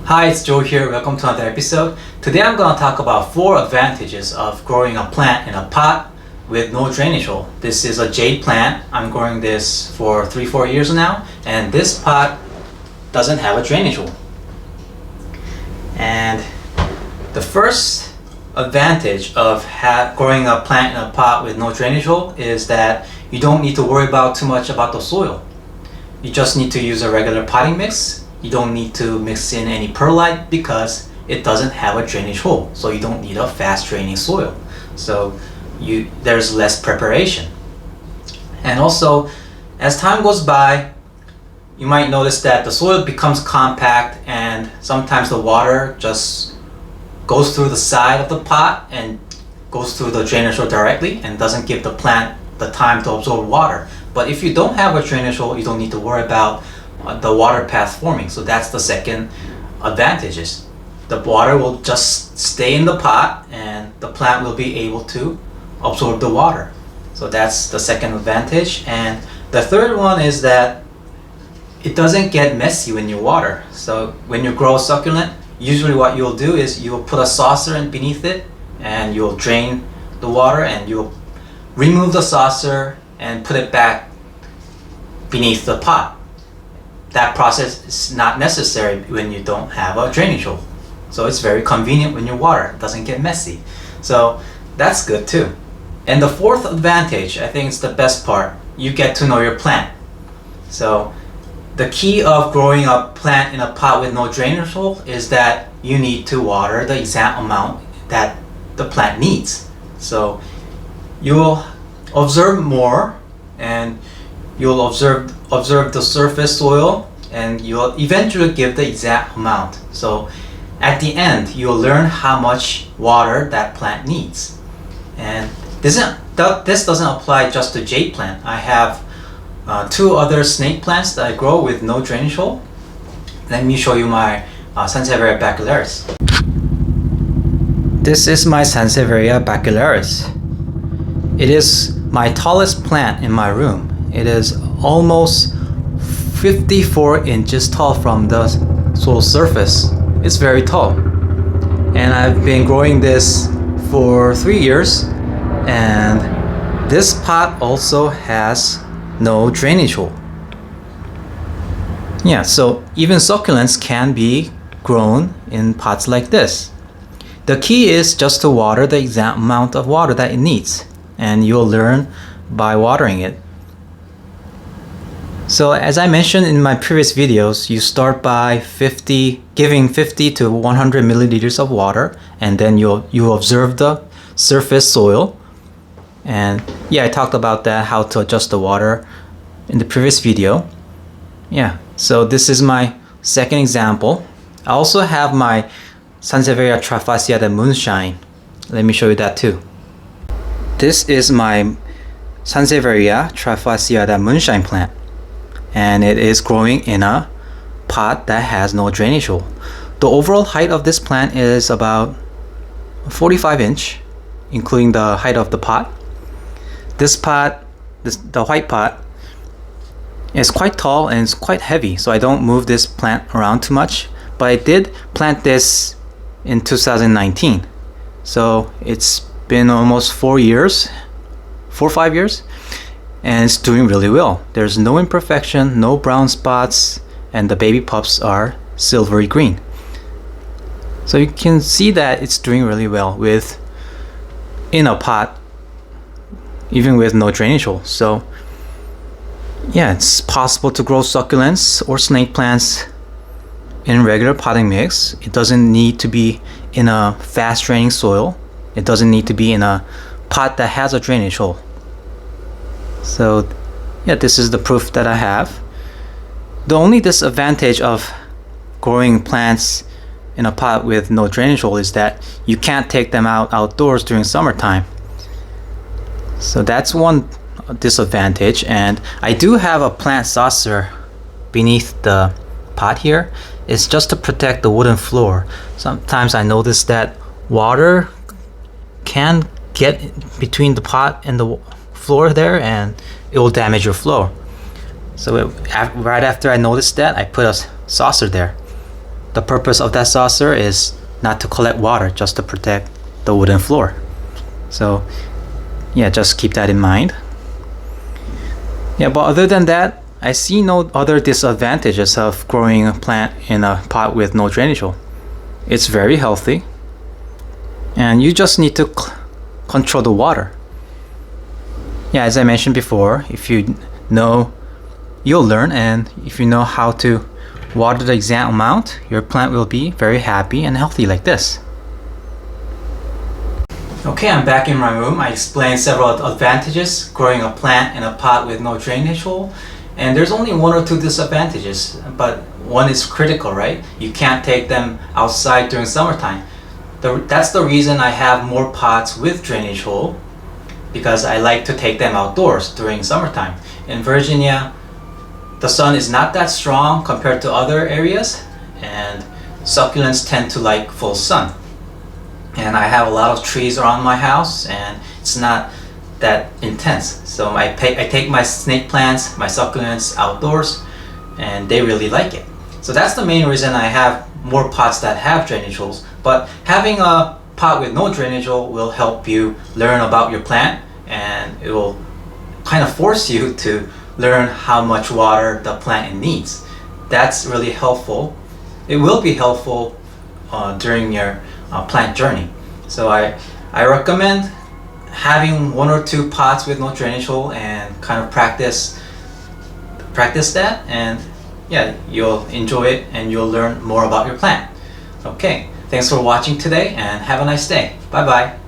Hi, it's Joe here. Welcome to another episode. Today I'm going to talk about 4 advantages of growing a plant in a pot with no drainage hole. This is a jade plant. I'm growing this for 3-4 years now, and this pot doesn't have a drainage hole. And the first advantage of growing a plant in a pot with no drainage hole is that you don't need to worry about too much about the soil. You just need to use a regular potting mix. You don't need to mix in any perlite because it doesn't have a drainage hole, so you don't need a fast draining soil. So there's less preparation. And also, as time goes by, you might notice that the soil becomes compact and sometimes the water just goes through the side of the pot and goes through the drainage hole directly and doesn't give the plant the time to absorb water. But if you don't have a drainage hole, you don't need to worry about the water path forming. So that's the second advantage. The water will just stay in the pot and the plant will be able to absorb the water. So that's the second advantage. And the third one is that it doesn't get messy when you water. So when you grow a succulent, usually what you'll do is you'll put a saucer in beneath it and you'll drain the water and you'll remove the saucer and put it back beneath the pot. That process is not necessary when you don't have a drainage hole. So it's very convenient when you water. It doesn't get messy. So that's good too. And the fourth advantage, I think it's the best part, you get to know your plant. So the key of growing a plant in a pot with no drainage hole is that you need to water the exact amount that the plant needs. So you'll observe more and you'll observe the surface soil and you'll eventually give the exact amount. So at the end, you'll learn how much water that plant needs. And this doesn't apply just to jade plant. I have 2 other snake plants that I grow with no drainage hole. Let me show you my Sansevieria bacularis. This is my Sansevieria bacularis. It is my tallest plant in my room. It is almost 54 inches tall from the soil surface. It's very tall. And I've been growing this for 3 years. And this pot also has no drainage hole. Yeah, so even succulents can be grown in pots like this. The key is just to water the exact amount of water that it needs. And you'll learn by watering it. So as I mentioned in my previous videos, you start by giving 50 to 100 milliliters of water, and then you observe the surface soil. And yeah, I talked about that, how to adjust the water in the previous video. Yeah, so this is my second example. I also have my Sansevieria trifasciata moonshine. Let me show you that too. This is my Sansevieria trifasciata moonshine plant. And it is growing in a pot that has no drainage hole. The overall height of this plant is about 45 inch, including the height of the pot. This pot, the white pot, is quite tall and it's quite heavy, so I don't move this plant around too much. But I did plant this in 2019. So it's been almost 4 or 5 years. And it's doing really well. There's no imperfection, no brown spots, and the baby pups are silvery green. So you can see that it's doing really well in a pot, even with no drainage hole. So yeah, it's possible to grow succulents or snake plants in regular potting mix. It doesn't need to be in a fast draining soil. It doesn't need to be in a pot that has a drainage hole. So yeah, this is the proof that I have. The only disadvantage of growing plants in a pot with no drainage hole is that you can't take them outdoors during summertime. So that's one disadvantage. And I do have a plant saucer beneath the pot here. It's just to protect the wooden floor. Sometimes I notice that water can get between the pot and the floor there and it will damage your floor. So right after I noticed that, I put a saucer there. the purpose of that saucer is not to collect water, just to protect the wooden floor. So yeah, just keep that in mind. Yeah, but other than that, I see no other disadvantages of growing a plant in a pot with no drainage hole. It's very healthy, and you just need to control the water. Yeah, as I mentioned before, if you know, you'll learn, and if you know how to water the exact amount, your plant will be very happy and healthy like this. Okay, I'm back in my room. I explained several advantages growing a plant in a pot with no drainage hole, and there's only one or two disadvantages, but one is critical, right? You can't take them outside during summertime. That's the reason I have more pots with drainage hole, because I like to take them outdoors during summertime. In Virginia, the sun is not that strong compared to other areas, and succulents tend to like full sun. And I have a lot of trees around my house, and it's not that intense. So I take my snake plants, my succulents outdoors, and they really like it. So that's the main reason I have more pots that have drainage holes. But having a pot with no drainage hole will help you learn about your plant, and it will kind of force you to learn how much water the plant needs. That's really helpful. It will be helpful during your plant journey. So I recommend having one or two pots with no drainage hole and kind of practice that, and yeah, you'll enjoy it and you'll learn more about your plant. Okay, thanks for watching today, and have a nice day. Bye bye.